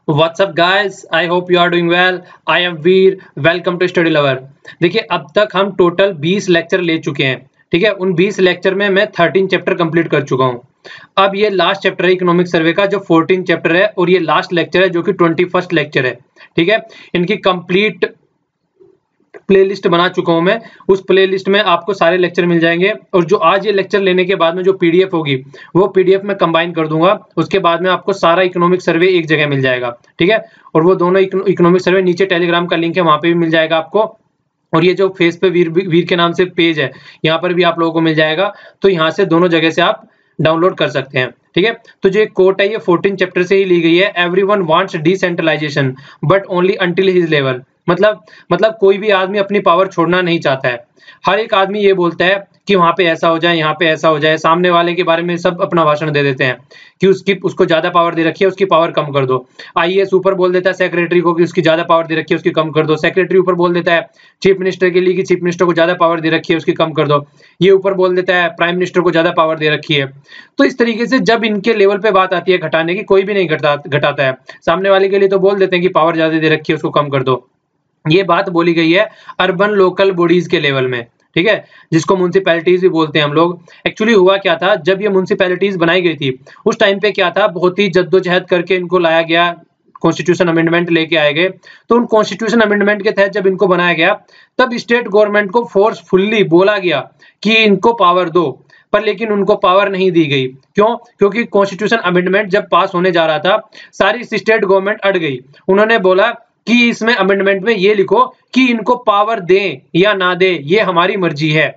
What's up guys? I hope you are doing well. I am Veer. Welcome to Study Lover. देखिए अब तक हम total 20 lecture ले चुके हैं। ठीक है, उन 20 लेक्चर में मैं 13 चैप्टर कंप्लीट कर चुका हूं। अब ये लास्ट चैप्टर है इकोनॉमिक सर्वे का, जो 14 चैप्टर है, और ये लास्ट लेक्चर है जो कि 21st लेक्चर है। ठीक है, इनकी कंप्लीट प्लेलिस्ट बना चुका हूं मैं। उस प्लेलिस्ट में आपको सारे लेक्चर मिल जाएंगे, और जो आज ये लेक्चर लेने के बाद में जो पीडीएफ होगी वो पीडीएफ में कंबाइन कर दूंगा। उसके बाद में आपको सारा इकोनॉमिक सर्वे एक जगह मिल जाएगा। ठीक है, और वो दोनों इकोनॉमिक सर्वे नीचे टेलीग्राम का लिंक है, वहां पे भी मिल जाएगा आपको। और ये जो फेस पे वीर के नाम से पेज है, यहाँ पर भी आप लोगों को मिल जाएगा। तो यहाँ से दोनों जगह से आप डाउनलोड कर सकते हैं। ठीक है, तो जो एक कोट है ये 14 चैप्टर से ही ली गई है। Everyone wants decentralization but only until his level. मतलब कोई भी आदमी अपनी पावर छोड़ना नहीं चाहता है। हर एक आदमी ये बोलता है कि वहां पे ऐसा हो जाए, यहाँ पे ऐसा हो जाए। सामने वाले के बारे में सब अपना भाषण दे देते हैं कि उसको ज्यादा पावर दे रखी है, उसकी पावर कम कर दो। आईएएस ऊपर बोल देता है सेक्रेटरी को कि उसकी ज्यादा पावर दे रखी है, उसकी कम कर दो। सेक्रेटरी ऊपर बोल देता है चीफ मिनिस्टर के लिए कि चीफ मिनिस्टर को ज्यादा पावर दे रखी है, उसकी कम कर दो। ये ऊपर बोल देता है प्राइम मिनिस्टर को ज्यादा पावर दे रखी है। तो इस तरीके से जब इनके लेवल पे बात आती है घटाने की, कोई भी नहीं घटाता है। सामने वाले के लिए तो बोल देते हैं कि पावर ज्यादा दे रखी है, उसको कम कर दो। ये बात बोली गई है अर्बन लोकल बॉडीज के लेवल में। ठीक है, जिसको म्युनिसिपैलिटीज भी बोलते हैं हम लोग। एक्चुअली हुआ क्या था, जब ये म्युनिसिपैलिटीज बनाई गई थी उस टाइम पे क्या था, बहुत ही जद्दोजहद करके इनको लाया गया, कॉन्स्टिट्यूशन अमेंडमेंट लेके आए गए। तो उन कॉन्स्टिट्यूशन अमेंडमेंट के तहत जब इनको बनाया गया, तब स्टेट गवर्नमेंट को फोर्सफुल्ली बोला गया कि इनको पावर दो, पर लेकिन उनको पावर नहीं दी गई। क्यों? क्योंकि कॉन्स्टिट्यूशन अमेंडमेंट जब पास होने जा रहा था, सारी स्टेट गवर्नमेंट अड़ गई। उन्होंने बोला कि इसमें अमेंडमेंट में ये लिखो कि इनको पावर दें या ना दे, ये हमारी मर्जी है।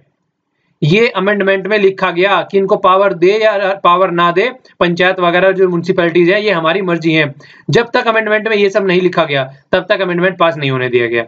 ये अमेंडमेंट में लिखा गया कि इनको पावर दे या पावर ना दे, पंचायत वगैरह जो म्युनिसिपैलिटीज है, ये हमारी मर्जी है। जब तक अमेंडमेंट में ये सब नहीं लिखा गया, तब तक अमेंडमेंट पास नहीं होने दिया गया।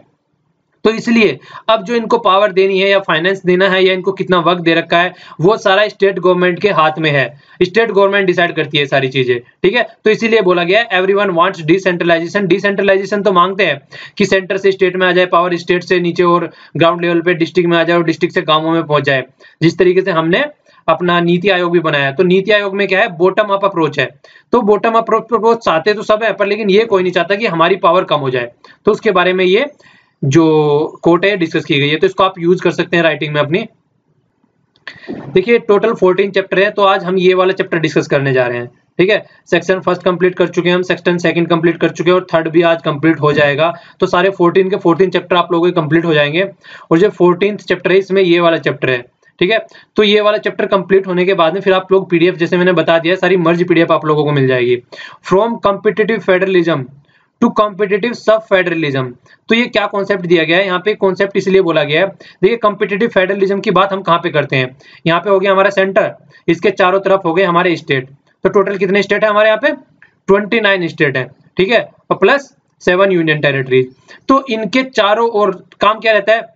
तो इसलिए अब जो इनको पावर देनी है या फाइनेंस देना है या इनको कितना वक्त दे रखा है, वो सारा स्टेट गवर्नमेंट के हाथ में है। स्टेट गवर्नमेंट डिसाइड करती है सारी चीजें। ठीक है, तो इसीलिए बोला गया है एवरीवन वांट्स डिसेंट्रलाइजेशन। डिसेंट्रलाइजेशन तो मांगते हैं कि सेंटर से स्टेट में आ जाए पावर, स्टेट से नीचे और ग्राउंड लेवल पे डिस्ट्रिक्ट में आ जाए, और डिस्ट्रिक्ट से गांवों में पहुंच जाए। जिस तरीके से हमने अपना नीति आयोग भी बनाया, तो नीति आयोग में क्या है, बॉटम अप अप्रोच है। तो बॉटम अप्रोच चाहते तो सब है, पर लेकिन ये कोई नहीं चाहता कि हमारी पावर कम हो जाए। तो उसके बारे में ये जो कोट है डिस्कस की गई है, तो इसको आप यूज कर सकते हैं राइटिंग में अपनी। देखिए टोटल 14 चैप्टर है, तो आज हम ये वाला चैप्टर डिस्कस करने जा रहे हैं। ठीक है, सेक्शन फर्स्ट कंप्लीट कर चुके हैं हम, सेक्शन सेकंड कंप्लीट कर चुके हैं, और थर्ड भी आज कंप्लीट हो जाएगा। तो सारे 14 के 14 चैप्टर आप लोगों के कंप्लीट हो जाएंगे। और जो 14th चैप्टर है, इसमें ये वाला चैप्टर है। ठीक है, तो ये वाला चैप्टर कंप्लीट होने के बाद में फिर आप लोग पीडीएफ, जैसे मैंने बता दिया, सारी मर्ज पीडीएफ आप लोगों को मिल जाएगी। From competitive federalism to competitive sub federalism. तो ये क्या कॉन्सेप्ट दिया गया है यहाँ पे, कॉन्सेप्ट इसलिए बोला गया है। देखिए कॉम्पिटिटिव फेडरलिज्म की बात हम कहाँ पे करते हैं, यहाँ पे हो गया हमारा सेंटर, इसके चारों तरफ हो गए हमारे स्टेट। तो टोटल कितने स्टेट है हमारे यहाँ पे, 29 स्टेट है। ठीक है, और प्लस 7 यूनियन टेरिटरीज। तो इनके चारों ओर काम क्या रहता है,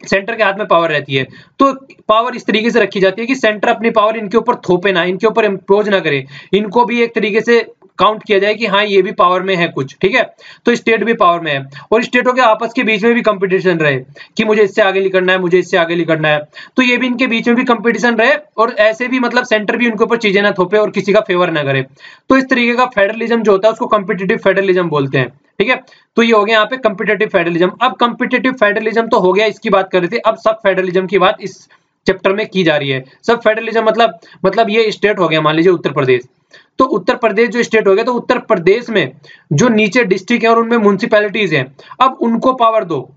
सेंटर के हाथ में पावर रहती है। तो पावर इस तरीके से रखी जाती है कि सेंटर अपनी पावर इनके ऊपर थोपे ना, इनके ऊपर इम्पोज ना करे, इनको भी एक तरीके से काउंट किया जाए कि हाँ ये भी पावर में है कुछ। ठीक है, तो स्टेट भी पावर में है, और स्टेटों के आपस के बीच में भी कंपटीशन रहे कि मुझे इससे आगे निकलना है, मुझे इससे आगे निकलना है। तो ये भी इनके बीच में भी कंपटीशन रहे, और ऐसे भी मतलब सेंटर भी उनके ऊपर चीजें ना थोपे और किसी का फेवर ना करे। तो इस तरीके का फेडरलिज्म जो होता है उसको कॉम्पिटिटिव फेडरलिज्म बोलते हैं। ठीक है, तो ये हो गया यहाँ पे कॉम्पिटिटिव फेडरलिज्म। अब कॉम्पिटिटिव फेडरलिज्म तो हो गया, इसकी बात कर रहे थे। अब सब फेडरलिज्म की बात इस चैप्टर में की जा रही है। सब फेडरलिज्म मतलब ये स्टेट हो गया, मान लीजिए उत्तर प्रदेश। तो उत्तर प्रदेश जो स्टेट हो गया, तो उत्तर प्रदेश में जो नीचे डिस्ट्रिक्ट है और उनमें म्युनिसिपैलिटीज हैं, अब उनको पावर दो।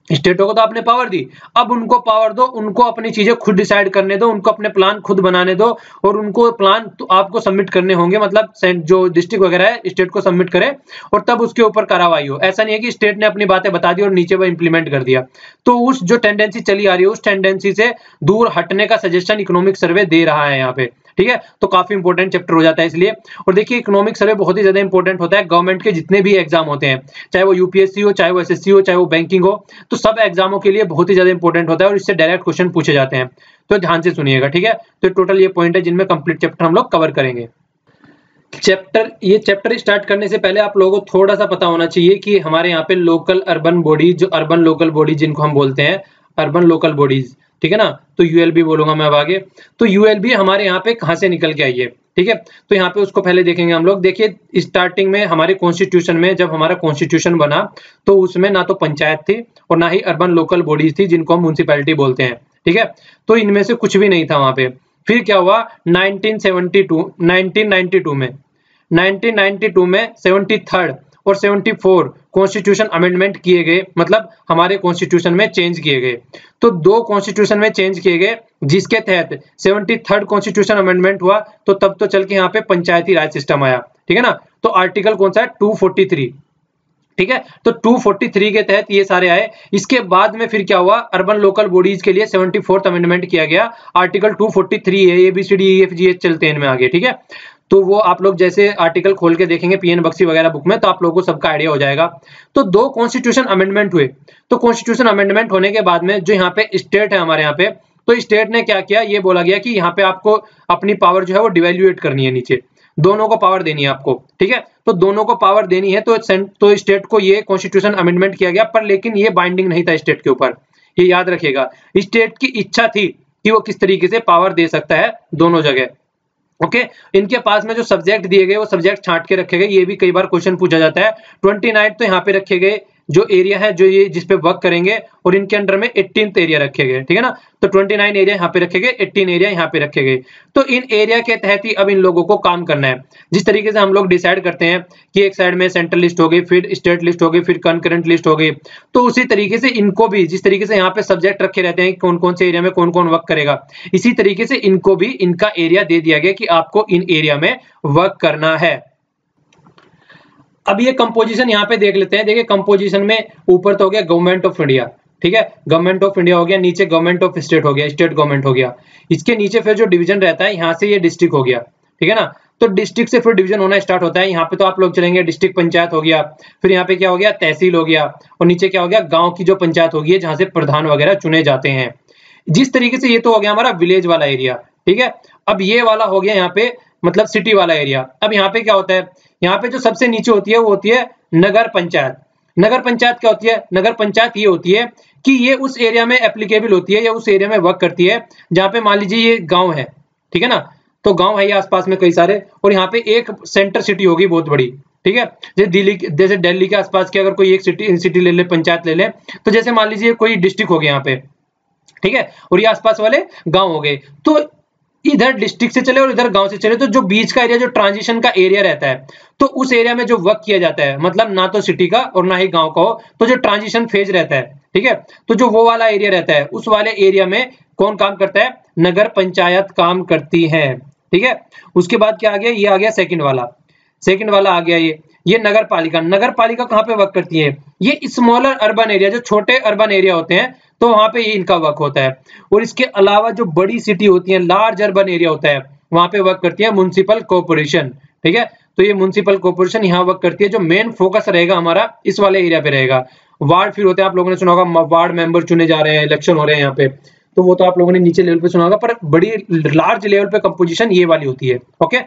स्टेटों को तो आपने पावर दी, अब उनको पावर दो, उनको अपनी चीजें खुद डिसाइड करने दो, उनको अपने प्लान खुद बनाने दो, और उनको प्लान तो आपको सबमिट करने होंगे। मतलब जो डिस्ट्रिक्ट वगैरह है स्टेट को सबमिट करे, और तब उसके ऊपर कार्रवाई हो। ऐसा नहीं है कि स्टेट ने अपनी बातें बता दी और नीचे वो इंप्लीमेंट कर दिया। तो उस जो टेंडेंसी चली आ रही है, उस टेंडेंसी से दूर हटने का सजेशन इकोनॉमिक सर्वे दे रहा है यहाँ पे। ठीक है, तो काफी इंपॉर्टेंट चैप्टर हो जाता है इसलिए। और देखिए इकोनॉमिक सर्वे बहुत ही ज्यादा इंपॉर्टेंट होता है। गवर्नमेंट के जितने भी एग्जाम होते हैं, चाहे वो यूपीएससी हो, चाहे वो एसएससी हो, चाहे वो बैंकिंग हो, तो सब एग्जामों के लिए बहुत ही ज्यादा इंपॉर्टेंट होता है, और इससे डायरेक्ट क्वेश्चन पूछे जाते हैं। तो ध्यान से सुनिएगा। ठीक है, तो टोटल ये पॉइंट है जिनमें कंप्लीट चैप्टर हम लोग कवर करेंगे। ये चैप्टर स्टार्ट करने से पहले आप लोगों को थोड़ा सा पता होना चाहिए कि हमारे यहाँ पे लोकल अर्बन बॉडीज, जो अर्बन लोकल बॉडीज जिनको हम बोलते हैं, अर्बन लोकल बॉडीज। ठीक है ना, तो यूएलबी बोलूंगा मैं अब आगे। तो यूएलबी हमारे यहाँ पे कहाँ से निकल के आई है, ठीक है। तो यहाँ पे उसको पहले देखेंगे हम लोग। देखिए स्टार्टिंग में हमारे कॉन्स्टिट्यूशन में जब हमारा कॉन्स्टिट्यूशन बना तो उसमें ना तो पंचायत थी और ना ही अर्बन लोकल बॉडीज थी जिनको हम म्युनिसिपैलिटी बोलते हैं, ठीक है। तो इनमें से कुछ भी नहीं था वहां पे। फिर क्या हुआ 1992 में 73rd और 74 कॉन्स्टिट्यूशन अमेंडमेंट किए गए, मतलब हमारे कॉन्स्टिट्यूशन में चेंज किए गए। तो 2 कॉन्स्टिट्यूशन में चेंज किए गए जिसके तहत 73rd कॉन्स्टिट्यूशन अमेंडमेंट हुआ, तो तब तो चल के यहाँ पे पंचायती राज सिस्टम आया, ठीक है ना। तो आर्टिकल कौन सा है 243, ठीक है। तो 243 के तहत ये सारे आए। इसके बाद में फिर क्या हुआ, अर्बन लोकल बॉडीज के लिए 74th अमेंडमेंट किया गया। आर्टिकल 243 है, ABCDEFGH चलते हैं इनमें आगे, ठीक है। तो वो आप लोग जैसे आर्टिकल खोल के देखेंगे PN बख्शी वगैरह बुक में, तो आप लोगों को सबका आइडिया हो जाएगा। तो 2 कॉन्स्टिट्यूशन अमेंडमेंट हुए। तो कॉन्स्टिट्यूशन अमेंडमेंट होने के बाद में जो यहाँ पे स्टेट है हमारे यहाँ पे, तो स्टेट ने क्या किया, ये बोला गया कि यहाँ पे आपको अपनी पावर जो है वो डिवेल्यूएट करनी है, नीचे दोनों को पावर देनी है आपको, ठीक है। तो दोनों को पावर देनी है तो स्टेट को ये कॉन्स्टिट्यूशन अमेंडमेंट किया गया, पर लेकिन ये बाइंडिंग नहीं था स्टेट के ऊपर, ये याद रखिएगा। स्टेट की इच्छा थी कि वो किस तरीके से पावर दे सकता है दोनों जगह, ओके। इनके पास में जो सब्जेक्ट दिए गए वो सब्जेक्ट छांट के रखे गए, ये भी कई बार क्वेश्चन पूछा जाता है। 29 तो यहाँ पे रखे गए जो एरिया है जो ये जिस पे वर्क करेंगे, और इनके अंडर में 18th एरिया रखे गए, ठीक है ना। तो 29 एरिया यहाँ पे रखे गए, 18 एरिया यहाँ पे रखे गए। तो इन एरिया के तहत ही अब इन लोगों को काम करना है। जिस तरीके से हम लोग डिसाइड करते हैं कि एक साइड में सेंट्रल लिस्ट हो गई, फिर स्टेट लिस्ट हो गई, फिर कंकरेंट लिस्ट हो गई, तो उसी तरीके से इनको भी, जिस तरीके से यहाँ पे सब्जेक्ट रखे रहते हैं कौन कौन से एरिया में कौन कौन वर्क करेगा, इसी तरीके से इनको भी इनका एरिया दे दिया गया कि आपको इन एरिया में वर्क करना है। अब ये कंपोजिशन यहाँ पे देख लेते हैं। देखिए कंपोजिशन में ऊपर तो हो गया गवर्नमेंट ऑफ इंडिया, ठीक है, गवर्नमेंट ऑफ इंडिया हो गया, नीचे गवर्नमेंट ऑफ स्टेट हो गया, स्टेट गवर्नमेंट हो गया। इसके नीचे फिर जो डिवीजन रहता है, यहाँ से ये डिस्ट्रिक्ट हो गया, ठीक है ना। तो डिस्ट्रिक्ट से फिर डिवीजन होना स्टार्ट होता है। यहाँ पे तो आप लोग चलेंगे डिस्ट्रिक्ट पंचायत हो गया, फिर यहाँ पे क्या हो गया तहसील हो गया, और नीचे क्या हो गया गाँव की जो पंचायत होगी जहाँ से प्रधान वगैरह चुने जाते हैं। जिस तरीके से ये तो हो गया हमारा विलेज वाला एरिया, ठीक है। अब ये वाला हो गया यहाँ पे मतलब सिटी वाला एरिया। अब यहाँ पे क्या होता है, यहाँ पे जो सबसे नीचे होती है वो होती है नगर पंचायत। नगर पंचायत क्या होती है, नगर पंचायत ये होती है कि ये उस एरिया में एप्लीकेबल होती है या उस एरिया में वर्क करती है जहाँ पे मान लीजिए ये गांव है, ठीक है ना। तो गांव है ये आसपास में कई सारे, और यहाँ पे एक सेंटर सिटी होगी बहुत बड़ी, ठीक है। जैसे दिल्ली के आसपास की अगर कोई एक सिटी ले ले, पंचायत ले ले, तो जैसे मान लीजिए कोई डिस्ट्रिक्ट हो गया यहाँ पे, ठीक है, और ये आसपास वाले गांव हो गए। तो इधर डिस्ट्रिक्ट से चले और इधर गांव से चले, तो जो बीच का एरिया, जो ट्रांजिशन का एरिया रहता है, तो उस एरिया में जो वर्क किया जाता है, मतलब ना तो सिटी का और ना ही गांव का हो, तो जो ट्रांजिशन फेज रहता है, ठीक है, तो जो वो वाला एरिया रहता है, उस वाले एरिया में कौन काम करता है, नगर पंचायत काम करती है, ठीक है। उसके बाद क्या आ गया, ये आ गया सेकंड वाला आ गया ये नगर पालिका। नगर पालिका कहाँ पे वर्क करती है, ये स्मॉलर अर्बन एरिया, जो छोटे अर्बन एरिया होते हैं, तो वहां पे ये इनका वर्क होता है। और इसके अलावा जो बड़ी सिटी होती है, लार्ज अर्बन एरिया होता है, वहां पे वर्क करती है म्युनिसिपल कॉर्पोरेशन, ठीक है। तो ये म्युनिसिपल कॉर्पोरेशन यहाँ वर्क करती है। जो मेन फोकस रहेगा हमारा इस वाले एरिया पे रहेगा। वार्ड फिर होते हैं, आप लोगों ने सुना होगा वार्ड मेंबर चुने जा रहे हैं, इलेक्शन हो रहे हैं यहाँ पे, तो वो तो आप लोगों ने नीचे लेवल पे सुना होगा, पर बड़ी लार्ज लेवल पे कंपोजिशन ये वाली होती है, ओके।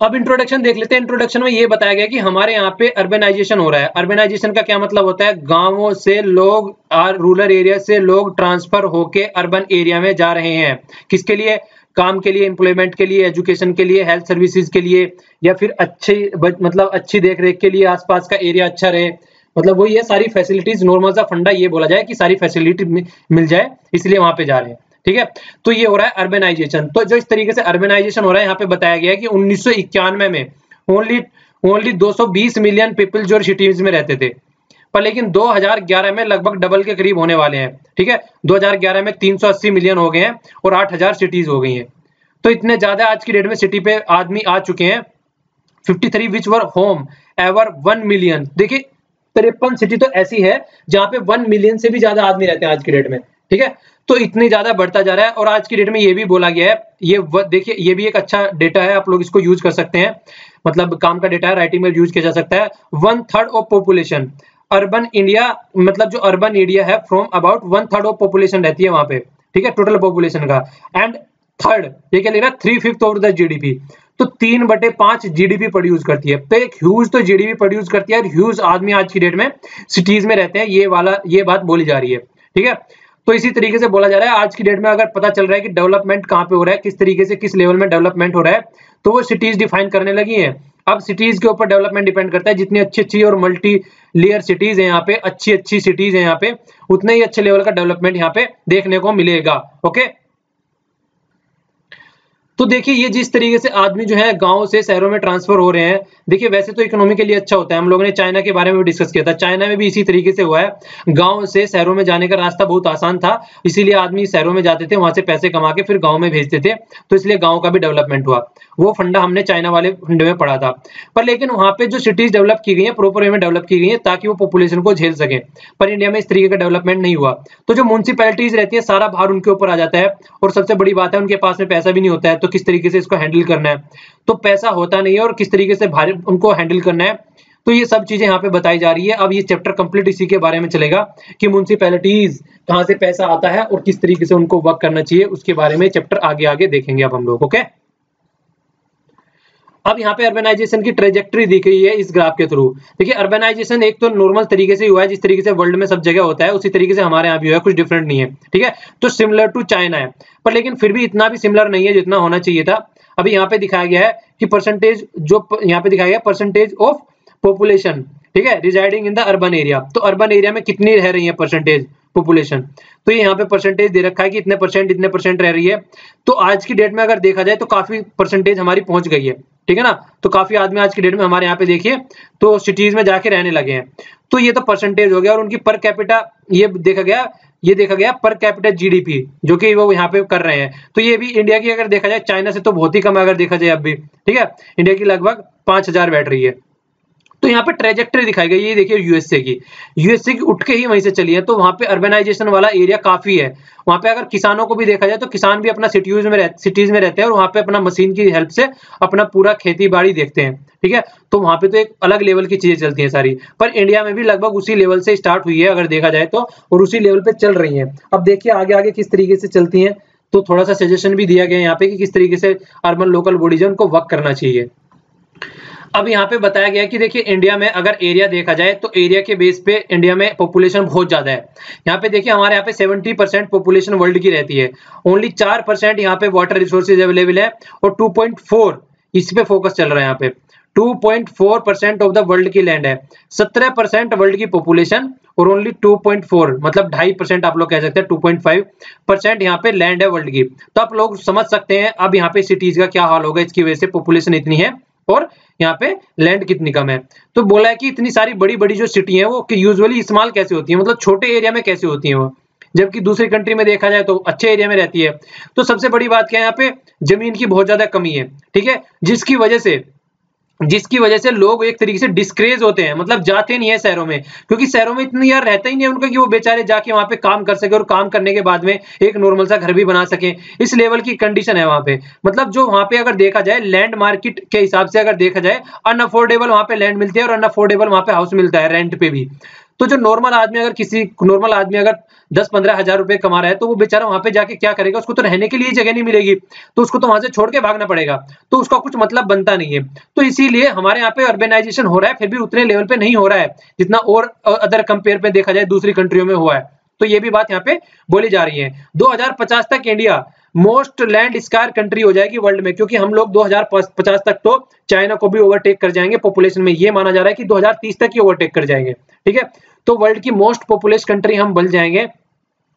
अब इंट्रोडक्शन देख लेते हैं। इंट्रोडक्शन में ये बताया गया कि हमारे यहाँ पे अर्बनाइजेशन हो रहा है। अर्बनाइजेशन का क्या मतलब होता है, गांवों से लोग, रूरल एरिया से लोग ट्रांसफर होके अर्बन एरिया में जा रहे हैं। किसके लिए, काम के लिए, एम्प्लॉयमेंट के लिए, एजुकेशन के लिए, हेल्थ सर्विसेज के लिए, या फिर अच्छी देख रेख के लिए, आसपास का एरिया अच्छा रहे, मतलब वो ये सारी फैसिलिटीज, नॉर्मल सा फंडा ये बोला जाए कि सारी फैसिलिटी मिल जाए, इसलिए वहां पे जा रहे हैं, ठीक है। तो ये हो रहा है अर्बनाइजेशन। तो जो इस तरीके से अर्बनाइजेशन हो रहा है, यहाँ पे बताया गया है कि 1991 में ओनली 220 मिलियन पीपल जो सिटीज में रहते थे, पर लेकिन 2011 में लगभग डबल के करीब होने वाले हैं, ठीक है। 2011 में 380 मिलियन हो गए हैं और 8000 सिटीज हो गई हैं। तो इतने ज्यादा आज की डेट में सिटी पे आदमी आ चुके हैं। 53 विच वर होम एवर 1 मिलियन। देखिए 53 सिटी तो ऐसी है जहां पे 1 मिलियन से भी ज्यादा आदमी रहते हैं आज की डेट में, ठीक है। तो इतनी ज्यादा बढ़ता जा रहा है। और आज की डेट में ये भी बोला गया है, ये देखिए ये भी एक अच्छा डेटा है, आप लोग इसको यूज कर सकते हैं, मतलब काम का डेटा है, राइटिंग में यूज किया जा सकता है। 1/3 ऑफ पॉपुलेशन अर्बन इंडिया, मतलब जो अर्बन एरिया है, फ्रॉम अबाउट 1/3 ऑफ पॉपुलेशन रहती है वहां पे, ठीक है, टोटल पॉपुलेशन का। एंड थर्ड ये क्या ले रहा है, 3/5 ऑफ द जीडीपी। तो 3/5 जीडीपी प्रोड्यूस करती है। तो एक ह्यूज तो जीडीपी प्रोड्यूस करती है, और ह्यूज आदमी आज की डेट में सिटीज में रहते हैं, ये बात बोली जा रही है, ठीक है। तो इसी तरीके से बोला जा रहा है आज की डेट में अगर पता चल रहा है कि डेवलपमेंट कहाँ पे हो रहा है, किस तरीके से, किस लेवल में डेवलपमेंट हो रहा है, तो वो सिटीज डिफाइन करने लगी हैं। अब सिटीज के ऊपर डेवलपमेंट डिपेंड करता है, जितनी अच्छी और मल्टी लेयर सिटीज है यहाँ पे, अच्छी सिटीज है यहाँ पे, उतने ही अच्छे लेवल का डेवलपमेंट यहाँ पे देखने को मिलेगा। ओके, तो देखिए ये जिस तरीके से आदमी जो है गांव से शहरों में ट्रांसफर हो रहे हैं, देखिए वैसे तो इकोनॉमी के लिए अच्छा होता है। हम लोगों ने चाइना के बारे में भी डिस्कस किया था, चाइना में भी इसी तरीके से हुआ है। गांव से शहरों में जाने का रास्ता बहुत आसान था, इसीलिए आदमी शहरों में जाते थे, वहां से पैसे कमा के फिर गाँव में भेजते थे, तो इसलिए गाँव का भी डेवलपमेंट हुआ। वो फंडा हमने चाइना वाले फंडे में पढ़ा था। पर लेकिन वहां पे जो सिटीज डेवलप की गई है, प्रॉपर वे में डेवलप की गई है ताकि वो पॉपुलेशन को झेल सके, पर इंडिया में इस तरीके का डेवलपमेंट नहीं हुआ। तो जो म्युनिसिपैलिटीज रहती है, सारा भार उनके ऊपर आ जाता है, और सबसे बड़ी बात है उनके पास में पैसा भी नहीं होता है, तो किस तरीके से इसको हैंडल करना है, तो पैसा होता नहीं है और किस तरीके से भारी उनको हैंडल करना है, तो ये सब चीजें यहाँ पे बताई जा रही है। अब ये चैप्टर कंप्लीट इसी के बारे में चलेगा कि म्युनिसिपैलिटीज कहाँ से पैसा आता है और किस तरीके से उनको वर्क करना चाहिए, उसके बारे में चैप्टर आगे देखेंगे अब हम लोग। ओके, अब यहाँ पे अर्बनाइजेशन की ट्रेजेक्टरी दी गई है इस ग्राफ के थ्रू। देखिए अर्बनाइजेशन एक तो नॉर्मल तरीके से हुआ है, जिस तरीके से वर्ल्ड में सब जगह होता है उसी तरीके से हमारे यहाँ भी हुआ है, कुछ डिफरेंट नहीं है, ठीक है। तो सिमिलर टू चाइना है, पर लेकिन फिर भी इतना भी सिमिलर नहीं है जितना होना चाहिए था। अभी यहाँ पे दिखाया गया है कि परसेंटेज, जो यहाँ पे दिखाया गया परसेंटेज ऑफ पॉपुलेशन, ठीक है, residing in the urban area. तो अर्बन एरिया में कितनी रह रही है परसेंटेज पॉपुलेशन, तो ये यहाँ पे परसेंटेज दे रखा है कि इतने परसेंट रह रही है। तो आज की डेट में अगर देखा जाए तो काफी परसेंटेज हमारी पहुंच गई है, ठीक है ना। तो काफी आदमी आज की डेट में हमारे यहाँ पे देखिए तो सिटीज में जाके रहने लगे हैं। तो ये तो परसेंटेज हो गया, और उनकी पर कैपिटा ये देखा गया पर कैपिटा जीडीपी जो कि वो यहाँ पे कर रहे हैं। तो ये भी इंडिया की अगर देखा जाए, चाइना से तो बहुत ही कम है अगर देखा जाए अब भी, ठीक है। इंडिया की लगभग 5000 बैठ रही है। तो यहाँ पे ट्रेजेक्टरी दिखाई गई है, ये देखिए यूएसए की उठ के ही वहीं से चली है। तो वहां पे अर्बनाइजेशन वाला एरिया काफी है। वहां पे अगर किसानों को भी देखा जाए तो किसान भी अपना सिटीज में रहते हैं, और वहां पे अपना मशीन की हेल्प से अपना पूरा खेती बाड़ी देखते हैं, ठीक है। तो वहां पे तो एक अलग लेवल की चीजें चलती हैं सारी, पर इंडिया में भी लगभग उसी लेवल से स्टार्ट हुई है अगर देखा जाए तो, और उसी लेवल पे चल रही है। अब देखिए आगे किस तरीके से चलती है, तो थोड़ा सा सजेशन भी दिया गया है यहाँ पे कि किस तरीके से अर्बन लोकल बॉडीज है उनको वर्क करना चाहिए। अब यहाँ पे बताया गया कि देखिए इंडिया में अगर एरिया देखा जाए तो एरिया के बेस पे इंडिया में पॉपुलेशन बहुत ज्यादा है। यहाँ पे देखिए हमारे यहाँ पे 70% पॉपुलेशन वर्ल्ड की रहती है, ओनली 4% यहाँ पे वाटर रिसोर्सेज अवेलेबल है, और 2.4 इस पे फोकस चल रहा है। यहाँ पे 2.4% ऑफ द वर्ल्ड की लैंड है, 17% वर्ल्ड की पॉपुलेशन, और ओनली 2.4 मतलब 2.5% आप लोग कह सकते हैं, 2.5% यहाँ पे लैंड है वर्ल्ड की। तो आप लोग समझ सकते हैं अब यहाँ पे सिटीज का क्या हाल होगा, इसकी वजह से पॉपुलेशन इतनी है और यहाँ पे लैंड कितनी कम है। तो बोला है कि इतनी सारी बड़ी जो सिटी है वो यूजुअली इस्तेमाल कैसे होती है, मतलब छोटे एरिया में कैसे होती है वो, जबकि दूसरी कंट्री में देखा जाए तो अच्छे एरिया में रहती है। तो सबसे बड़ी बात क्या है, यहाँ पे जमीन की बहुत ज्यादा कमी है, ठीक है, जिसकी वजह से लोग एक तरीके से डिस्करेज होते हैं, मतलब जाते नहीं है शहरों में, क्योंकि शहरों में इतनी यार रहता ही नहीं है उनका कि वो बेचारे जाके वहां पे काम कर सके और काम करने के बाद में एक नॉर्मल सा घर भी बना सके। इस लेवल की कंडीशन है वहां पे, मतलब जो वहां पे अगर देखा जाए लैंड मार्केट के हिसाब से अगर देखा जाए, अनअफोर्डेबल वहां पे लैंड मिलती है और अनअफोर्डेबल वहां पे हाउस मिलता है रेंट पे भी। तो जो नॉर्मल आदमी अगर 10-15 हजार रुपए कमा रहा है, तो वो बेचारा वहां पे जाके क्या करेगा, उसको तो रहने के लिए जगह नहीं मिलेगी, तो उसको तो वहां से छोड़ के भागना पड़ेगा, तो उसका कुछ मतलब बनता नहीं है। तो इसीलिए हमारे यहाँ पे अर्बनाइजेशन हो रहा है, फिर भी उतने लेवल पे नहीं हो रहा है जितना और अदर कंपेयर पे देखा जाए दूसरी कंट्रियों में हुआ है। तो ये भी बात यहाँ पे बोली जा रही है। 2050 तक India most land square country हो जाएगी वर्ल्ड में, क्योंकि हम लोग 2050 तक तो चाइना को भी ओवरटेक कर जाएंगे पॉपुलेशन में। ये माना जा रहा है कि 2030 तक ही ओवरटेक कर जाएंगे, ठीक है। तो वर्ल्ड की मोस्ट पॉपुलेस कंट्री हम बन जाएंगे,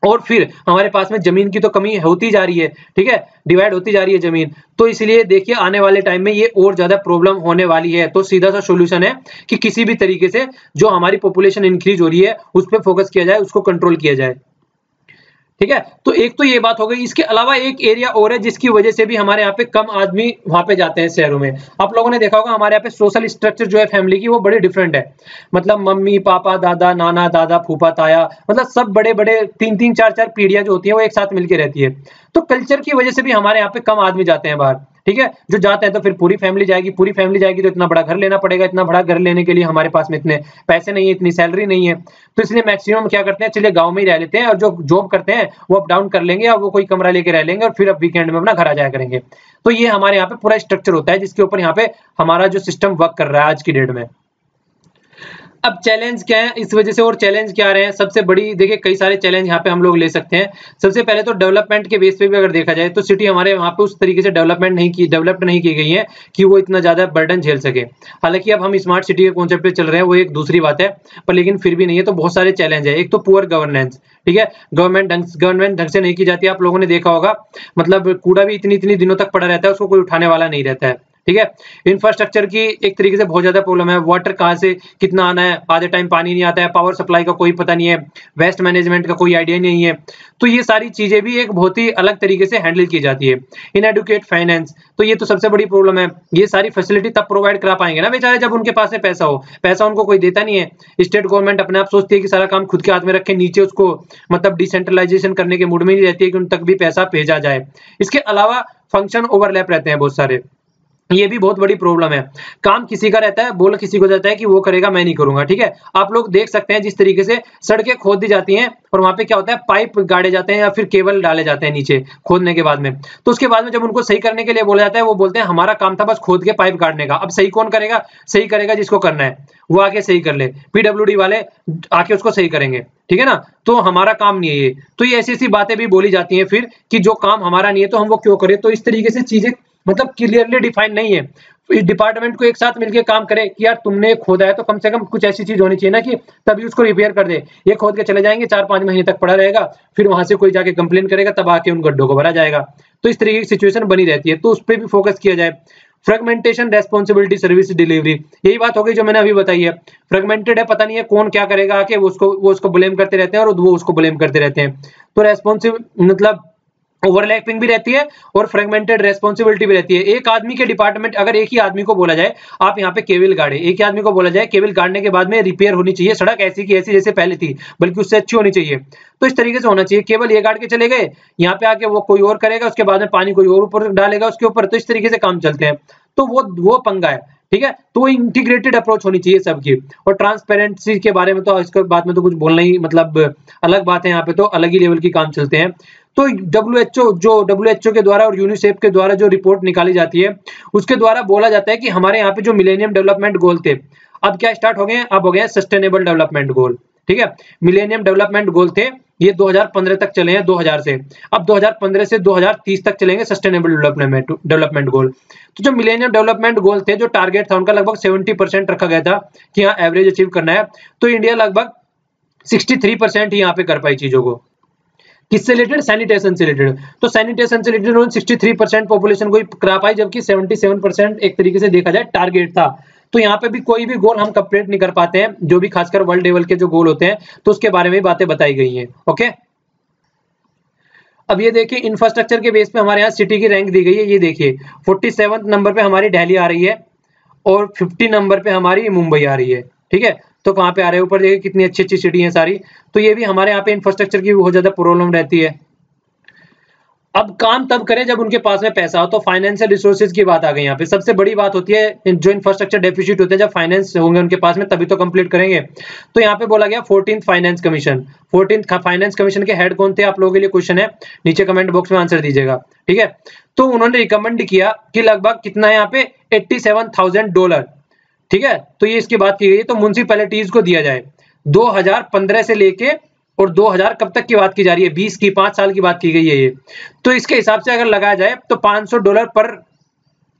और फिर हमारे पास में जमीन की तो कमी होती जा रही है, ठीक है, डिवाइड होती जा रही है जमीन। तो इसलिए देखिए आने वाले टाइम में ये और ज्यादा प्रॉब्लम होने वाली है। तो सीधा सा सॉल्यूशन है कि किसी भी तरीके से जो हमारी पॉपुलेशन इंक्रीज हो रही है उस पर फोकस किया जाए, उसको कंट्रोल किया जाए, ठीक है। तो एक तो ये बात हो गई। इसके अलावा एक एरिया और है जिसकी वजह से भी हमारे यहाँ पे कम आदमी वहां पे जाते हैं शहरों में। आप लोगों ने देखा होगा हमारे यहाँ पे सोशल स्ट्रक्चर जो है फैमिली की वो बड़ी डिफरेंट है, मतलब मम्मी पापा दादा नाना दादा फूफा ताया, मतलब सब बड़े 3-3 4-4 पीढ़ियां जो होती है वो एक साथ मिलकर रहती है। तो कल्चर की वजह से भी हमारे यहाँ पे कम आदमी जाते हैं बाहर, ठीक है। जो जाते हैं तो फिर पूरी फैमिली जाएगी तो इतना बड़ा घर लेना पड़ेगा, इतना बड़ा घर लेने के लिए हमारे पास में इतने पैसे नहीं है, इतनी सैलरी नहीं है। तो इसलिए मैक्सिमम क्या करते हैं, चलिए गांव में ही रह लेते हैं, और जो जॉब करते हैं वो अप डाउन कर लेंगे, और वो कोई कमरा लेके रह लेंगे, और फिर अब वीकेंड में अपना घर आ जाया करेंगे। तो ये हमारे यहाँ पे पूरा स्ट्रक्चर होता है जिसके ऊपर यहाँ पे हमारा जो सिस्टम वर्क कर रहा है आज की डेट में। अब चैलेंज क्या है इस वजह से, और चैलेंज क्या आ रहे हैं सबसे बड़ी, देखिए कई सारे चैलेंज यहाँ पे हम लोग ले सकते हैं। सबसे पहले तो डेवलपमेंट के बेस पे भी अगर देखा जाए तो सिटी हमारे वहाँ पे उस तरीके से डेवलप्ड नहीं की गई है कि वो इतना ज्यादा बर्डन झेल सके। हालांकि अब हम स्मार्ट सिटी के कॉन्सेप्ट पे चल रहे हैं, वो एक दूसरी बात है, पर लेकिन फिर भी नहीं है, तो बहुत सारे चैलेंज है। एक तो पुअर गवर्नेंस, ठीक है, गवर्नमेंट ढंग से नहीं की जाती। आप लोगों ने देखा होगा, मतलब कूड़ा भी इतनी इतनी दिनों तक पड़ा रहता है, उसको कोई उठाने वाला नहीं रहता है, ठीक है। इंफ्रास्ट्रक्चर की एक तरीके से बहुत ज्यादा प्रॉब्लम है, वाटर कहाँ से कितना आना है, आधे टाइम पानी नहीं आता है, पावर सप्लाई का कोई पता नहीं है, वेस्ट मैनेजमेंट का कोई आइडिया नहीं है। तो ये सारी चीजें भी एक बहुत ही अलग तरीके से हैंडल की जाती है। इनएडुकेट फाइनेंस, तो ये तो सबसे बड़ी प्रॉब्लम है। ये सारी फैसिलिटी तब प्रोवाइड करा पाएंगे ना बेचारे जब उनके पास में पैसा हो, पैसा उनको कोई देता नहीं है। स्टेट गवर्नमेंट अपने आप सोचती है कि सारा काम खुद के हाथ में रखे, नीचे उसको मतलब डिसेंट्रलाइजेशन करने के मूड में नहीं रहती है कि उन तक भी पैसा भेजा जाए। इसके अलावा फंक्शन ओवरलैप रहते हैं बहुत सारे, ये भी बहुत बड़ी प्रॉब्लम है। काम किसी का रहता है, बोल किसी को जाता है कि वो करेगा मैं नहीं करूंगा, ठीक है। आप लोग देख सकते हैं जिस तरीके से सड़कें खोद दी जाती हैं और वहां पे क्या होता है, पाइप गाड़े जाते हैं या फिर केबल डाले जाते हैं नीचे खोदने के बाद में। तो उसके बाद में जब उनको सही करने के लिए बोला जाता है, वो बोलते हैं हमारा काम था बस खोद के पाइप गाड़ने का। अब सही कौन करेगा? सही करेगा जिसको करना है, वो आके सही कर ले, पीडब्ल्यूडी वाले आके उसको सही करेंगे, ठीक है ना। तो हमारा काम नहीं है ये। तो ये ऐसी ऐसी बातें भी बोली जाती हैं फिर कि जो काम हमारा नहीं है तो हम वो क्यों करें। तो इस तरीके से चीजें मतलब क्लियरली डिफाइन नहीं है। इस डिपार्टमेंट को एक साथ मिलकर काम करे कि यार तुमने खोदा है तो कम से कम कुछ ऐसी चीज होनी चाहिए ना कि तभी उसको रिपेयर कर दे। ये खोद के चले जाएंगे, 4-5 महीने तक पड़ा रहेगा, फिर वहां से कोई जाके कंप्लेन करेगा, तब आके उन गड्ढों को भरा जाएगा। तो इस तरीके की सिचुएशन बनी रहती है, तो उस पर भी फोकस किया जाए। फ्रेगमेंटेशन, रेस्पॉन्सिबिलिटी, सर्विस डिलीवरी, यही बात हो गई जो मैंने अभी बताई है। फ्रेगमेंटेड है, पता नहीं है कौन क्या करेगा आके, वो उसको ब्लेम करते रहते हैं और वो उसको ब्लेम करते रहते हैं। तो रेस्पॉन्सिव मतलब ओवरलैपिंग भी रहती है और फ्रेगमेंटेड रेस्पॉन्सिबिलिटी भी रहती है। एक आदमी के डिपार्टमेंट, अगर एक ही आदमी को बोला जाए आप यहाँ पे केबल गाड़े, एक ही आदमी को बोला जाए केबल गाड़ने के बाद में रिपेयर होनी चाहिए सड़क ऐसी की ऐसी जैसे पहले थी, बल्कि उससे अच्छी होनी चाहिए। तो इस तरीके से होना चाहिए। केबल ये गाड़ के चले गए, यहाँ पे आके वो कोई और करेगा, उसके बाद में पानी कोई और ऊपर डालेगा उसके ऊपर। तो इस तरीके से काम चलते हैं, तो वो पंगा है, ठीक है। तो इंटीग्रेटेड अप्रोच होनी चाहिए सबकी। और ट्रांसपेरेंसी के बारे में तो इसके बाद में तो कुछ बोलना ही मतलब अलग बात है, यहाँ पे तो अलग ही लेवल की काम चलते हैं। तो डब्ल्यूएचओ के द्वारा और यूनिसेफ के द्वारा जो रिपोर्ट निकाली जाती है, उसके द्वारा बोला जाता है कि हमारे यहाँ पे जो मिलेनियम डेवलपमेंट गोल थे, अब क्या स्टार्ट हो गए हैं, अब हो गए सस्टेनेबल डेवलपमेंट गोल, ठीक है। मिलेनियम डेवलपमेंट गोल थे, ये 2015 तक चले हैं, 2000 से। अब 2015 से 2030 तक चलेंगे सस्टेनेबल डेवलपमेंट गोल। तो जो मिलेनियम डेवलपमेंट गोल थे, जो टारगेट था उनका लगभग 70% रखा गया था कि हाँ एवरेज अचीव करना है। तो इंडिया लगभग 63% ही यहाँ पे कर पाई चीजों को। किससे रिलेटेड? सैनिटेशन से रिलेटेड। तो सैनिटेशन से रिलेटेड उन्होंने 63% पॉपुलेशन को ही करा पाई, जबकि 77% एक तरीके से देखा जाए टारगेट था। तो यहाँ पे भी कोई भी गोल हम कंप्लीट नहीं कर पाते हैं, जो भी खासकर वर्ल्ड लेवल के जो गोल होते हैं, तो उसके बारे में बातें बताई गई हैं। ओके, अब ये देखिए इंफ्रास्ट्रक्चर के बेस पे हमारे यहाँ सिटी की रैंक दी गई है। ये देखिए 47 नंबर पे हमारी दिल्ली आ रही है और 50 नंबर पे हमारी मुंबई आ रही है, ठीक है। तो कहाँ पे आ रहे हैं? ऊपर देखिए कितनी अच्छी अच्छी सिटी है सारी। तो ये भी हमारे यहाँ पे इंफ्रास्ट्रक्चर की बहुत ज्यादा प्रॉब्लम रहती है। अब काम तब करें जब उनके पास में पैसा हो, तो फाइनेंशियल रिसोर्सेज की बात आ गई यहाँ पे। सबसे बड़ी बात होती है जो इंफ्रास्ट्रक्चर डेफिसिट होते हैं, जब फाइनेंस होंगे उनके पास में तभी तो कंप्लीट करेंगे। तो यहाँ पे बोला गया 14th finance commission. 14th finance commission के हेड कौन थे? आप लोगों के लिए क्वेश्चन है, नीचे कमेंट बॉक्स में आंसर दीजिएगा, ठीक है। तो उन्होंने रिकमेंड किया कि लगभग कितना है यहाँ पे, $87,000, ठीक है। तो ये इसकी बात की गई है। तो म्युनिसिपैलिटीज को दिया जाए 2015 से लेके और 2000 कब तक की बात की जा रही है? 20 की, 5 साल की बात की गई है ये। तो इसके हिसाब से अगर लगाया जाए तो $500 पर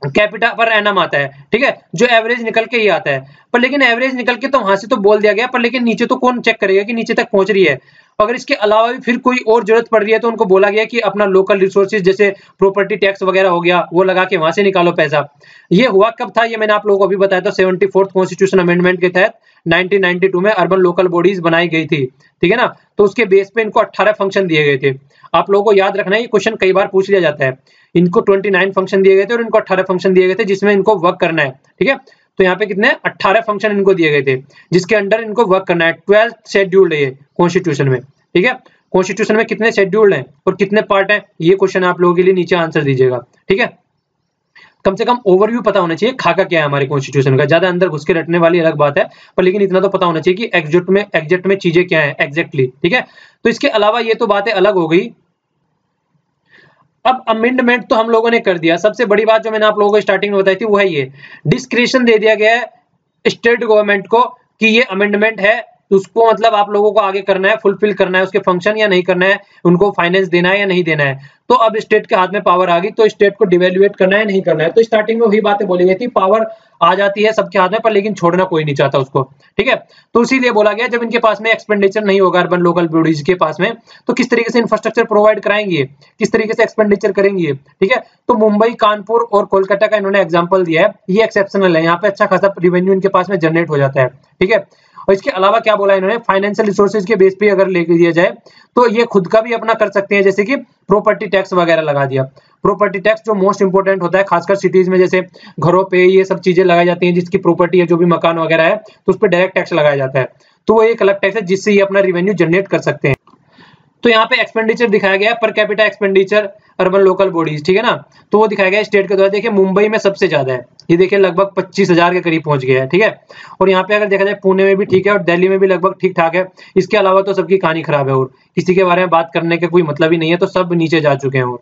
कैपिटा पर एनम आता है, ठीक है, जो एवरेज निकल के ही आता है। पर लेकिन एवरेज निकल के तो वहां से तो बोल दिया गया, पर लेकिन नीचे तो कौन चेक करेगा कि नीचे तक पहुंच रही है। अगर इसके अलावा भी फिर कोई और जरूरत पड़ रही है तो उनको बोला गया कि अपना लोकल रिसोर्सेज जैसे प्रॉपर्टी टैक्स वगैरह हो गया, वो लगा के वहां से निकालो पैसा। ये हुआ कब था? ये मैंने आप लोगों को अभी बताया था, 74th कॉन्स्टिट्यूशन अमेंडमेंट के तहत 1992 में अर्बन लोकल बॉडीज बनाई गई थी, ठीक है ना। तो उसके बेस पे इनको 18 फंक्शन दिए गए थे। आप लोगों को याद रखना है, ये क्वेश्चन कई बार पूछ लिया जाता है। इनको 29 फंक्शन दिए गए थे और इनको 18 फंक्शन दिए गए थे जिसमें इनको वर्क करना है, ठीक है। तो यहाँ पे कितने 18 फंक्शन इनको दिए गए थे जिसके अंडर इनको वर्क करना है। 12th शेड्यूल्ड है ये कॉन्स्टिट्यूशन में, ठीक है। कॉन्स्टिट्यूशन में कितने शेड्यूल्ड हैं और कितने पार्ट हैं, ये क्वेश्चन आप लोगों के लिए नीचे आंसर दीजिएगा, ठीक है। कम से कम ओवरव्यू पता होना चाहिए खाका क्या है हमारे कॉन्स्टिट्यूशन का। ज्यादा अंदर घुस के रटने वाली अलग बात है, पर लेकिन इतना तो पता होना चाहिए कि एग्जैक्ट में चीजें क्या है एग्जैक्टली, ठीक है। तो इसके अलावा ये तो बातें अलग हो गई। अब अमेंडमेंट तो हम लोगों ने कर दिया। सबसे बड़ी बात जो मैंने आप लोगों को स्टार्टिंग में बताई थी वो है ये, डिस्क्रिशन दे दिया गया है स्टेट गवर्नमेंट को कि ये अमेंडमेंट है, उसको मतलब आप लोगों को आगे करना है, फुलफिल करना है, उसके फंक्शन या नहीं करना है, उनको फाइनेंस देना है या नहीं देना है। तो अब स्टेट के हाथ में पावर आ गई, तो स्टेट को डिवेल्युएट करना है नहीं करना है। तो स्टार्टिंग में वही बातें बोली गई थी, पावर आ जाती है सबके हाथ में, पर लेकिन छोड़ना कोई नहीं चाहता उसको, ठीक है। तो इसीलिए बोला गया जब इनके पास में एक्सपेंडिचर नहीं होगा अर्बन लोकल बॉडीज के पास में, तो किस तरीके से इंफ्रास्ट्रक्चर प्रोवाइड कराएंगे, किस तरीके से एक्सपेंडिचर करेंगे, ठीक है। तो मुंबई, कानपुर और कोलकाता का इन्होंने एग्जाम्पल दिया है, ये एक्सेप्शनल है, यहाँ पे अच्छा खासा रिवेन्यू इनके पास में जनरेट हो जाता है, ठीक है। और इसके अलावा क्या बोला इन्होंने, फाइनेंशियल रिसोर्सेज के बेस पे अगर लेके दिया जाए तो ये खुद का भी अपना कर सकते हैं, जैसे कि प्रॉपर्टी टैक्स वगैरह लगा दिया। प्रॉपर्टी टैक्स जो मोस्ट इंपोर्टेंट होता है खासकर सिटीज में, जैसे घरों पे ये सब चीजें लगाई जाती हैं, जिसकी प्रॉपर्टी है, जो भी मकान वगैरह है, तो उस पर डायरेक्ट टैक्स लगाया जाता है, तो वो एक अलग टैक्स है जिससे ये अपना रिवेन्यू जनरेट कर सकते हैं। तो यहाँ पे एक्सपेंडिचर दिखाया गया है, per capita expenditure urban local bodies, ठीक है ना। तो वो दिखाया गया स्टेट के द्वारा। देखिए मुंबई में सबसे ज्यादा है, ये देखिए लगभग 25,000 के करीब पहुंच गया है, ठीक है। और यहाँ पे अगर देखा जाए पुणे में भी ठीक है और दिल्ली में भी लगभग ठीक ठाक है। इसके अलावा तो सबकी कहानी खराब है और किसी के बारे में बात करने का कोई मतलब ही नहीं है, तो सब नीचे जा चुके हैं। और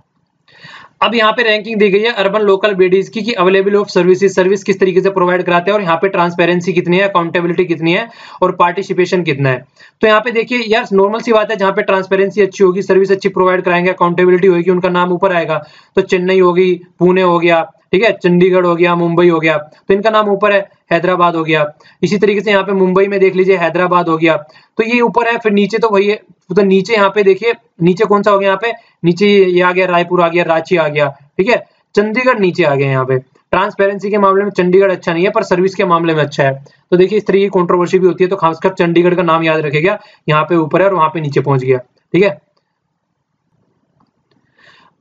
अब यहाँ पे रैंकिंग दी गई है अर्बन लोकल बॉडीज की, अवेलेबल ऑफ सर्विसेज, सर्विस किस तरीके से प्रोवाइड कराते हैं, और यहाँ पे ट्रांसपेरेंसी कितनी है, अकाउंटेबिलिटी कितनी है, और पार्टिसिपेशन कितना है। तो यहाँ पे देखिए यार नॉर्मल सी बात है, जहाँ पे ट्रांसपेरेंसी अच्छी होगी, सर्विस अच्छी प्रोवाइड कराएंगे, अकाउंटेबिलिटी होगी, उनका नाम ऊपर आएगा। तो चेन्नई होगी, पुणे हो गया, ठीक है, चंडीगढ़ हो गया, मुंबई हो गया, तो इनका नाम ऊपर है। हैदराबाद हो गया, इसी तरीके से यहाँ पे मुंबई में देख लीजिए हैदराबाद हो गया, तो ये ऊपर है। फिर नीचे तो वही है, तो नीचे यहाँ पे देखिए नीचे कौन सा हो गया, यहाँ पे नीचे ये आ गया, रायपुर आ गया, रांची आ गया, ठीक है, चंडीगढ़ नीचे आ गया। यहाँ पे ट्रांसपेरेंसी के मामले में चंडीगढ़ अच्छा नहीं है, पर सर्विस के मामले में अच्छा है। तो देखिए इस तरह की कंट्रोवर्सी भी होती है, तो खासकर चंडीगढ़ का नाम याद रखेगा, यहाँ पे ऊपर है और वहां पे नीचे पहुंच गया, ठीक है।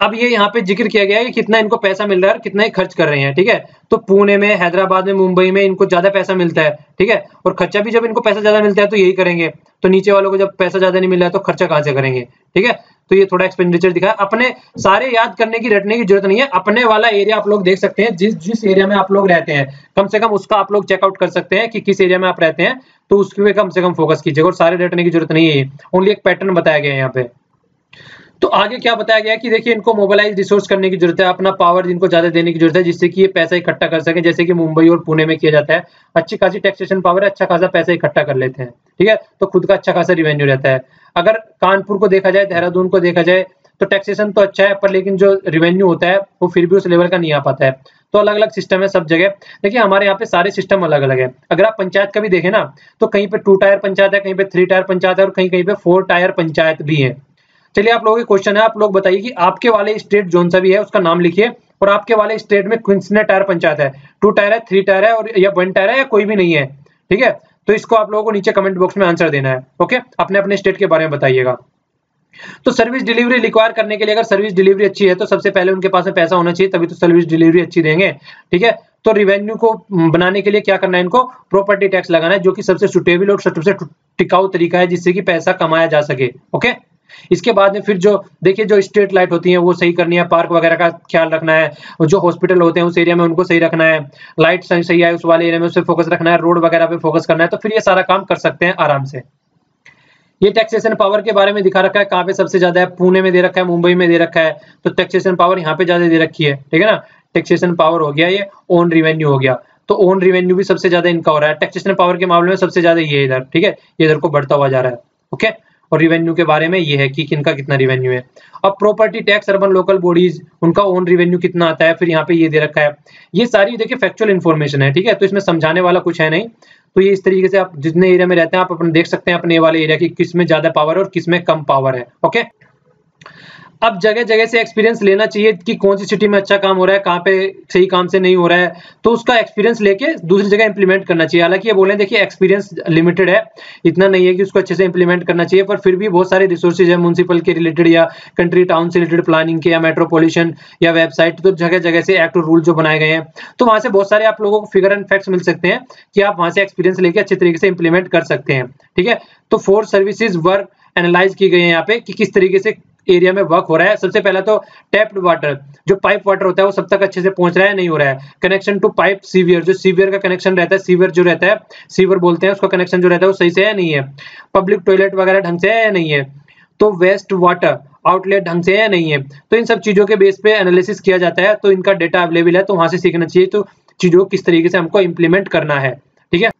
अब ये यहाँ पे जिक्र किया गया है कि कितना इनको पैसा मिल रहा है और कितना ही खर्च कर रहे हैं, ठीक है। तो पुणे में, हैदराबाद में, मुंबई में इनको ज्यादा पैसा मिलता है, ठीक है, और खर्चा भी जब इनको पैसा ज्यादा मिलता है तो यही करेंगे। तो नीचे वालों को जब पैसा ज्यादा नहीं मिल रहा है तो खर्चा कहाँ से करेंगे, ठीक है। तो ये थोड़ा एक्सपेंडिचर दिखा। अपने सारे याद करने की, रटने की जरूरत नहीं है, अपने वाला एरिया आप लोग देख सकते हैं, जिस जिस एरिया में आप लोग रहते हैं, कम से कम उसका आप लोग चेकआउट कर सकते हैं कि किस एरिया में आप रहते हैं, तो उसके कम से कम फोकस कीजिएगा, और सारे रटने की जरूरत नहीं है, ओनली एक पैटर्न बताया गया है यहाँ पे। तो आगे क्या बताया गया कि देखिए इनको मोबिलाइज रिसोर्स करने की जरूरत है, अपना पावर इनको ज्यादा देने की जरूरत है, जिससे कि ये पैसा इकट्ठा कर सके, जैसे कि मुंबई और पुणे में किया जाता है। अच्छी खासी टैक्सेशन पावर है, अच्छा खासा पैसा इकट्ठा कर लेते हैं, ठीक है, तो खुद का अच्छा खासा रिवेन्यू रहता है। अगर कानपुर को देखा जाए, देहरादून को देखा जाए, तो टैक्सेशन तो अच्छा है, पर लेकिन जो रिवेन्यू होता है वो फिर भी उस लेवल का नहीं आ पाता है। तो अलग अलग सिस्टम है सब जगह। देखिए हमारे यहाँ पे सारे सिस्टम अलग अलग है। अगर आप पंचायत का भी देखें ना, तो कहीं पे 2 टायर पंचायत है, कहीं पे 3 टायर पंचायत है, और कहीं कहीं पे 4 टायर पंचायत भी है। चलिए आप लोगों के क्वेश्चन है, आप लोग बताइए कि आपके वाले स्टेट जोन सा भी है उसका नाम लिखिए, और आपके वाले स्टेट में कितने टायर पंचायत है, 2 टायर है, 3 टायर है, और या 1 टायर है, या कोई भी नहीं है, ठीक है। तो इसको आप लोगों को नीचे कमेंट बॉक्स में आंसर देना है, ओके, अपने अपने स्टेट के बारे में बताइएगा। तो सर्विस डिलीवरी रिक्वायर करने के लिए, अगर सर्विस डिलीवरी अच्छी है तो सबसे पहले उनके पास में पैसा होना चाहिए, तभी तो सर्विस डिलीवरी अच्छी देंगे, ठीक है। तो रिवेन्यू को बनाने के लिए क्या करना है, इनको प्रॉपर्टी टैक्स लगाना है, जो कि सबसे सुटेबल और सबसे टिकाऊ तरीका है, जिससे कि पैसा कमाया जा सके, ओके। इसके बाद में फिर जो देखिए जो स्ट्रीट लाइट होती है वो सही करनी है, पार्क वगैरह का ख्याल रखना है, जो हॉस्पिटल होते हैं उस एरिया में उनको सही रखना है, लाइट सही है उस वाले एरिया में, उस पर फोकस रखना है, रोड वगैरह पे फोकस करना है, तो फिर ये सारा काम कर सकते हैं आराम से। ये टैक्सेशन पावर के बारे में दिखा रखा है, कहाँ पे सबसे ज्यादा है, पुणे में दे रखा है, मुंबई में दे रखा है, तो टैक्सेशन पावर यहाँ पे ज्यादा दे रखी है, ठीक है ना। टैक्सेशन पावर हो गया, ये ओन रिवेन्यू हो गया, तो ओन रिवेन्यू भी सबसे ज्यादा इनका हो रहा है। टैक्सेशन पावर के मामले में सबसे ज्यादा ये इधर, ठीक है, ये इधर को बढ़ता हुआ जा रहा है, ओके। और रिवेन्यू के बारे में ये है कि किनका कितना रिवेन्यू है। अब property tax urban local bodies, उनका ओन रिवेन्यू कितना आता है, फिर यहाँ पे ये दे रखा है। ये सारी देखिए फैक्चुअल इन्फॉर्मेशन है, ठीक है, तो इसमें समझाने वाला कुछ है नहीं। तो ये इस तरीके से आप जितने एरिया में रहते हैं आप अपन देख सकते हैं अपने वाले एरिया की किस में ज्यादा पावर है और किस में कम पावर है, ओके। अब जगह जगह से एक्सपीरियंस लेना चाहिए कि कौन सी सिटी में अच्छा काम हो रहा है, कहाँ पे सही काम से नहीं हो रहा है, तो उसका एक्सपीरियंस लेके दूसरी जगह इंप्लीमेंट करना चाहिए। हालांकि ये बोले देखिए एक्सपीरियंस लिमिटेड है, इतना नहीं है कि उसको अच्छे से इंप्लीमेंट करना चाहिए, पर फिर भी बहुत सारे रिसोर्सेज है म्युनिसिपल के रिलेटेड या कंट्री टाउन से रिलेटेड प्लानिंग के या मेट्रोपॉलिटन या वेबसाइट, तो जगह जगह से एक्ट और रूल जो बनाए गए हैं, तो वहां से बहुत सारे आप लोगों को फिगर एंड फैक्ट्स मिल सकते हैं कि आप वहां से एक्सपीरियंस लेके अच्छे तरीके से इंप्लीमेंट कर सकते हैं, ठीक है। तो 4 सर्विसेज वर्क एनालाइज की गई है यहाँ पे कि किस तरीके से एरिया में वर्क हो रहा है। सबसे पहला तो टैप्ड वाटर, जो पाइप वाटर होता है वो सब तक अच्छे से पहुंच रहा है नहीं हो रहा है। कनेक्शन टू पाइप सीवियर, जो सीवियर का कनेक्शन रहता है, सीवियर जो रहता है, सीवर बोलते हैं उसका कनेक्शन जो रहता है वो सही से है नहीं है। पब्लिक टॉयलेट वगैरह ढंग से है या नहीं है। तो वेस्ट वाटर आउटलेट ढंग से है या नहीं है। तो इन सब चीजों के बेस पे एनालिसिस किया जाता है, तो इनका डेटा अवेलेबल है, तो वहां से सीखना चाहिए तो चीजों को किस तरीके से हमको इंप्लीमेंट करना है, ठीक है।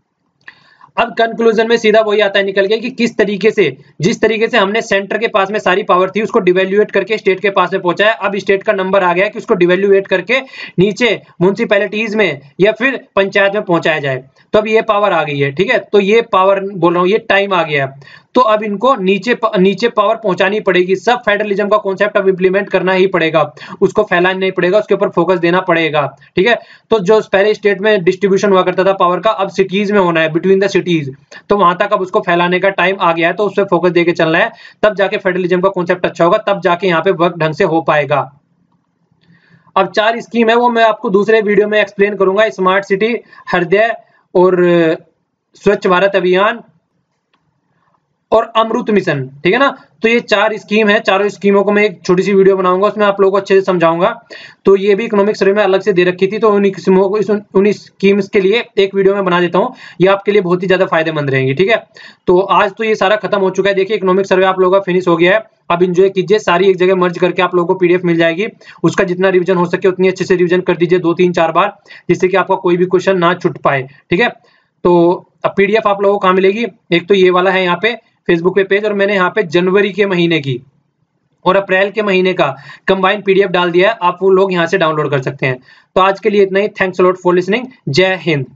अब कंक्लूजन में सीधा वही आता है निकल के कि किस तरीके से, जिस तरीके से हमने सेंटर के पास में सारी पावर थी उसको डिवेल्यूएट करके स्टेट के पास में पहुंचाया, अब स्टेट का नंबर आ गया कि उसको डिवेल्यूएट करके नीचे म्युनिसिपैलिटीज में या फिर पंचायत में पहुंचाया जाए। तो अब ये पावर आ गई है, ठीक है, तो ये पावर बोल रहा हूं, ये टाइम आ गया है। तो अब इनको नीचे पावर पहुंचानी पड़ेगी। सब फेडरलिज्म का कॉन्सेप्ट अब इंप्लीमेंट करना ही पड़ेगा, उसको फैलाना नहीं पड़ेगा, उसके ऊपर फोकस देना पड़ेगा, ठीक है। तो जो पहले स्टेट में डिस्ट्रीब्यूशन हुआ करता था पावर का, अब सिटीज में होना है, बिटवीन द सिटीज। तो वहां तक अब उसको फैलाने का टाइम आ गया है, तो उस पर फोकस देके चलना है, तब जाके फेडरलिज्म का कॉन्सेप्ट अच्छा होगा, तब जाके यहाँ पे वर्क ढंग से हो पाएगा। अब 4 स्कीम है वो मैं आपको दूसरे वीडियो में एक्सप्लेन करूंगा, स्मार्ट सिटी, हृदय और स्वच्छ भारत अभियान और अमृत मिशन, ठीक है ना। तो ये 4 स्कीम है, चारों स्कीमों को मैं एक छोटी सी वीडियो बनाऊंगा, उसमें आप लोगों को अच्छे से समझाऊंगा। तो ये भी इकोनॉमिक सर्वे में अलग से दे रखी थी, तो उन स्कीम्स के लिए एक वीडियो में बना देता हूँ, ये आपके लिए बहुत ही ज्यादा फायदेमंद रहेंगी, ठीक है। तो आज तो ये सारा खत्म हो चुका है। देखिए इकोनॉमिक सर्वे आप लोगों का फिनिश हो गया है, अब एंजॉय कीजिए, सारी एक जगह मर्ज करके आप लोगों को पीडीएफ मिल जाएगी, उसका जितना रिवीजन हो सके उतनी अच्छे से रिवीजन कर दीजिए 2-3-4 बार, जिससे कि आपका कोई भी क्वेश्चन ना छूट पाए, ठीक है। तो अब पीडीएफ आप लोगों को कहाँ मिलेगी, एक तो ये वाला है यहाँ पे फेसबुक पे पेज, और मैंने यहाँ पे जनवरी के महीने की और अप्रैल के महीने का कंबाइंड पीडीएफ डाल दिया है, आप वो लोग यहाँ से डाउनलोड कर सकते हैं। तो आज के लिए इतना ही, thanks a lot for listening, जय हिंद।